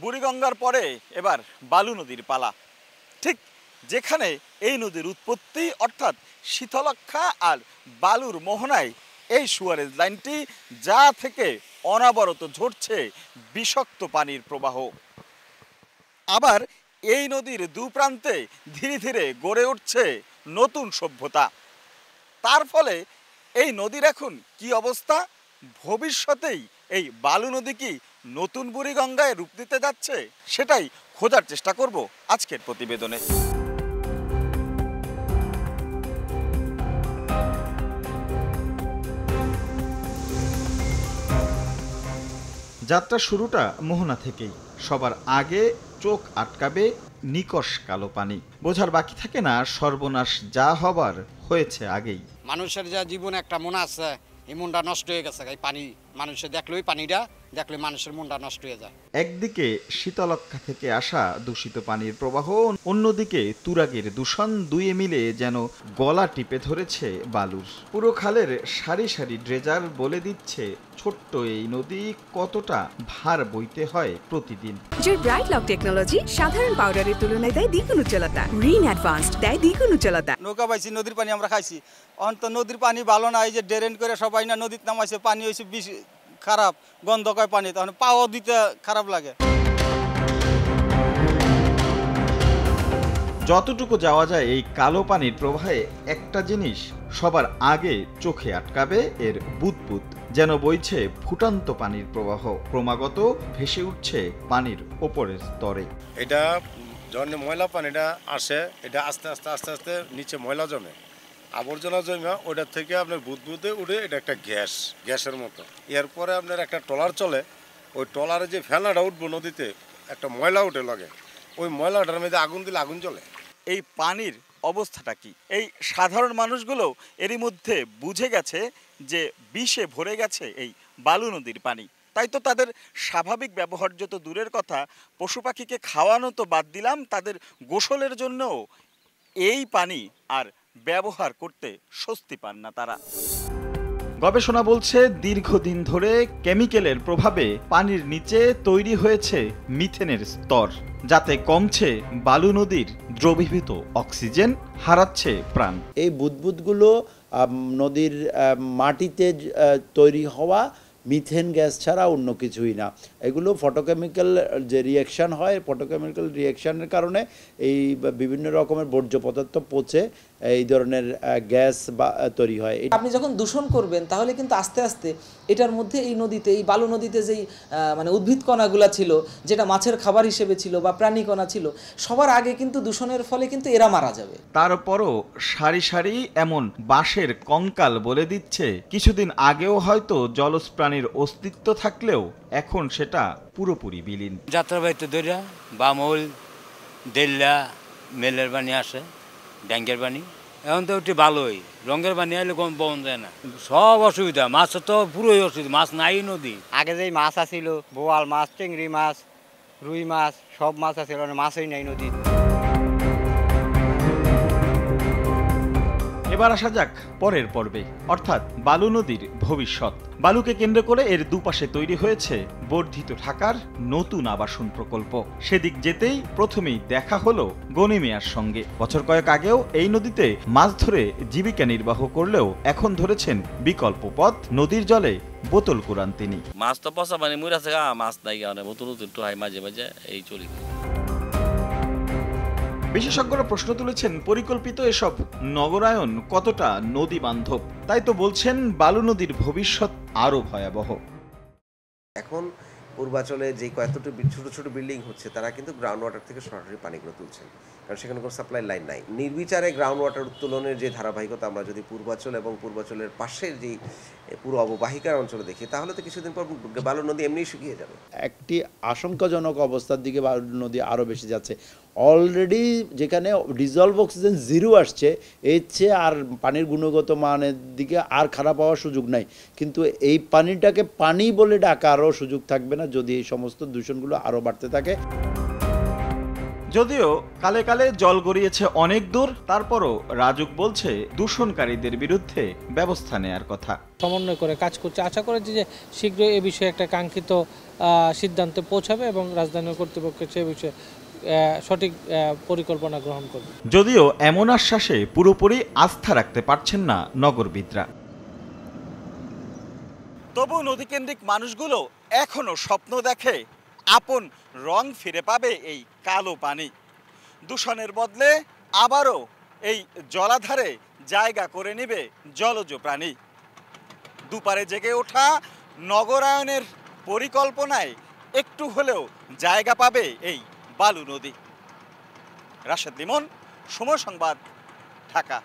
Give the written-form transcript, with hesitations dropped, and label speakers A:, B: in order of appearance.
A: বুড়িগঙ্গার পরে এবার বালু নদীর পালা। ঠিক যেখানে এই নদীর উৎপত্তি অর্থাৎ শীতলক্ষ্যা আর বালুর মোহনায় এই সুয়ারেজ লাইনটি, যা থেকে অনবরত ঝরছে বিষাক্ত পানির প্রবাহ। আবার এই নদীর দুপ্রান্তে ধীরে ধীরে গড়ে উঠছে নতুন সভ্যতা। তার ফলে এই নদীর এখন কি অবস্থা? ভবিষ্যতেই এই বালু নদী কি নতুন বুড়িগঙ্গায় রূপ দিতে যাচ্ছে? সেটাই খোঁজার চেষ্টা করব আজকের প্রতিবেদনে। যাত্রা শুরুটা মোহনা থেকেই। সবার আগে চোখ আটকাবে নিকষ কালো পানি। বোঝার বাকি থাকে না সর্বনাশ যা হবার হয়েছে আগেই।
B: মানুষের যা জীবন একটা মনে আছে, এই মনটা নষ্ট হয়ে গেছে। এই পানি মানুষের দেখলেই, পানিটা দেখলে মানুষের মনটা নষ্ট হয়ে যায়।
A: একদিকে শীতলক্ষ্যা থেকে আসা দূষিত পানির প্রবাহ, অন্যদিকে তুরাগের দূষণ, দুয়ে মিলে যেন গলা টিপে ধরেছে বালুর। পুরো খালের সারি সারি ড্রেজার বলে দিচ্ছে ছোট্ট এই নদী কতটা ভার বইতে হয় প্রতিদিন।
C: যে ব্রাইট লক টেকনোলজি সাধারণ পাউডারের তুলনায় দেয় দ্বিগুণ উজ্জ্বলতা, রিন অ্যাডভান্সড দেয় দ্বিগুণ উজ্জ্বলতা।
D: নৌকা পাইছি, নদীর পানি আমরা খাইছি। অন্ত নদীর পানি ভালো না, এই যে ড্রেন করে সবাই না নদীর নামাইছে, পানি হয়েছে বেশি খারাপ, গন্ধ কয় পানি, তখন পাওয়া দিতে খারাপ লাগে।
A: যতটুকু যাওয়া যায় এই কালো পানির প্রবাহে একটা জিনিস সবার আগে চোখে আটকাবে, এর বুদবুদ। যেন বইছে ফুটন্ত পানির প্রবাহ, ক্রমাগত ভেসে উঠছে পানির ওপরের স্তরে।
E: এটা যখন ময়লা পানিটা আসে, এটা আস্তে আস্তে আস্তে আস্তে নিচে ময়লা জমে, আবর্জনা জমা, ওটার থেকে আপনার বুদবুদে উঠে এটা একটা গ্যাসের মতো। এরপরে আপনার একটা ট্রলার চলে, ওই ট্রলারে যে ফেনাটা উঠবো নদীতে, একটা ময়লা উঠে লাগে, ওই ময়লাটার মধ্যে আগুন দিলে আগুন জ্বলে। এই পানির অবস্থাটা কি? এই সাধারণ মানুষগুলো এরই মধ্যে বুঝে গেছে যে বিষে ভরে গেছে এই বালু নদীর পানি। তাই তো তাদের স্বাভাবিক ব্যবহার যত দূরের কথা, পশু পাখিকে খাওয়ানো তো বাদ দিলাম, তাদের গোসলের জন্যও এই পানি আর ব্যবহার করতে স্বস্তি পান না তারা। গবেষণা বলছে দীর্ঘদিন ধরে কেমিক্যালের প্রভাবে পানির নিচে তৈরি হয়েছে মিথেনের স্তর, যাতে কমছে বালু নদীর দ্রবীভূত অক্সিজেন, হারাচ্ছে প্রাণ।
F: এই বুদবুদগুলো নদীর মাটিতে তৈরি হওয়া মিথেন গ্যাস ছাড়া অন্য কিছুই না। এগুলো ফটোকেমিক্যাল যে রিয়াকশান হয়, ফটোকেমিক্যাল রিয়াকশানের কারণে এই বিভিন্ন রকমের বর্জ্য পদার্থ পচে এই ধরনের গ্যাস বা তৈরি হয়।
G: আপনি যখন দূষণ করবেন তাহলে কিন্তু আস্তে আস্তে এটার মধ্যে এই নদীতে, এই বালু নদীতে যেই মানে উদ্ভিদ কণাগুলা ছিল, যেটা মাছের খাবার হিসেবে ছিল বা প্রাণী কণা ছিল, সবার আগে কিন্তু দূষণের ফলে কিন্তু এরা মারা যাবে।
A: তারপরও সারি সারি এমন বাঁশের কঙ্কাল বলে দিচ্ছে কিছুদিন আগেও হয়তো জলজ প্রাণীর অস্তিত্ব থাকলেও এখন সেটা পুরোপুরি বিলীন।
B: যাত্রাবাড়িতে দরিয়া বামল দেল্লা মেলের পানি আসে, ড্যাঙ্গের পানি, এখন তো একটু ভালোই। রঙের পানি আইলে কোন বন্ধ যায় না, সব অসুবিধা। মাছের তো পুরোই অসুবিধা, মাছ নাই নদী।
D: আগে যেই মাছ আসিল, বোয়াল মাছ, চিংড়ি মাছ, রুই মাছ, সব মাছ আসিল, মাছই নাই নদী।
A: এবার আসা যাক পরের পর্বে, অর্থাৎ বালু নদীর ভবিষ্যৎ। বালুকে কেন্দ্র করে এর দুপাশে তৈরি হয়েছে বর্ধিত ঢাকার নতুন আবাসন প্রকল্প। সেদিক যেতেই প্রথমেই দেখা হলো গনি মিয়ার সঙ্গে। বছর কয়েক আগেও এই নদীতে মাছ ধরে জীবিকা নির্বাহ করলেও এখন ধরেছেন বিকল্প পথ, নদীর জলে বোতল কুড়ান তিনি।
H: মাছ তো পচা পানি মরে আছে, মাছ নাই, বোতল একটু হয় মাঝে মাঝে, এই চলি।
A: বিশেষজ্ঞরা প্রশ্ন তুলেছেন পরিকল্পিত এসব নগরায়ন কতটা নদী বান্ধব। তাই তো বলছেন বালু নদীর ভবিষ্যৎ আরো ভয়াবহ।
I: এখন পূর্বাচলে যে কয়েকটা ছোট ছোট বিল্ডিং হচ্ছে, তারা কিন্তু গ্রাউন্ড ওয়াটার থেকে সরাসরি পানিগুলো তুলছেন, কারণ সেখানে কোনো সাপ্লাই লাইন নাই। নির্বিচারে গ্রাউন্ড ওয়াটার উত্তোলনের যে ধারাবাহিকতা আমরা যদি পূর্বাচল এবং পূর্বাচলের পাশের যে পুরো অববাহিকার অঞ্চলে দেখি, তাহলে তো কিছুদিন পর বালু নদী এমনিই শুকিয়ে যাবে।
F: একটি আশঙ্কাজনক অবস্থার দিকে বালু নদী আরও বেশি যাচ্ছে। অলরেডি যেখানে ডিজলভ অক্সিজেন 0 আসছে, এর চেয়ে আর পানির গুণগত মানের দিকে আর খারাপ হওয়ার সুযোগ নাই। কিন্তু এই পানিটাকে পানি বলে ডাকারও সুযোগ থাকবে না যদি এই সমস্ত দূষণগুলো আরও বাড়তে থাকে।
A: যদিও কালে কালে জল গড়িয়েছে অনেক দূর, তারপরও রাজুক বলছে দূষণকারীদের বিরুদ্ধে ব্যবস্থা নেয়ার কথা।
J: সমন্বয় করে কাজ করছে, আশা করি যে শীঘ্রই এ বিষয়ে একটা কাঙ্ক্ষিত সিদ্ধান্তে পৌঁছাবে এবং রাজধানী কর্তৃপক্ষ সে বিষয়ে সঠিক পরিকল্পনা গ্রহণ করবে।
A: যদিও এমন আশ্বাসে পুরোপুরি আস্থা রাখতে পারছেন না নগরবিদরা। তবু নদীকেন্দ্রিক মানুষগুলো এখনো স্বপ্ন দেখে আপন রং ফিরে পাবে এই কালো পানি। দূষণের বদলে আবারও এই জলাধারে জায়গা করে নেবে জলজ প্রাণী। দুপারে জেগে ওঠা নগরায়নের পরিকল্পনায় একটু হলেও জায়গা পাবে এই বালু নদী। রাশেদ লিমন, সময় সংবাদ, ঢাকা।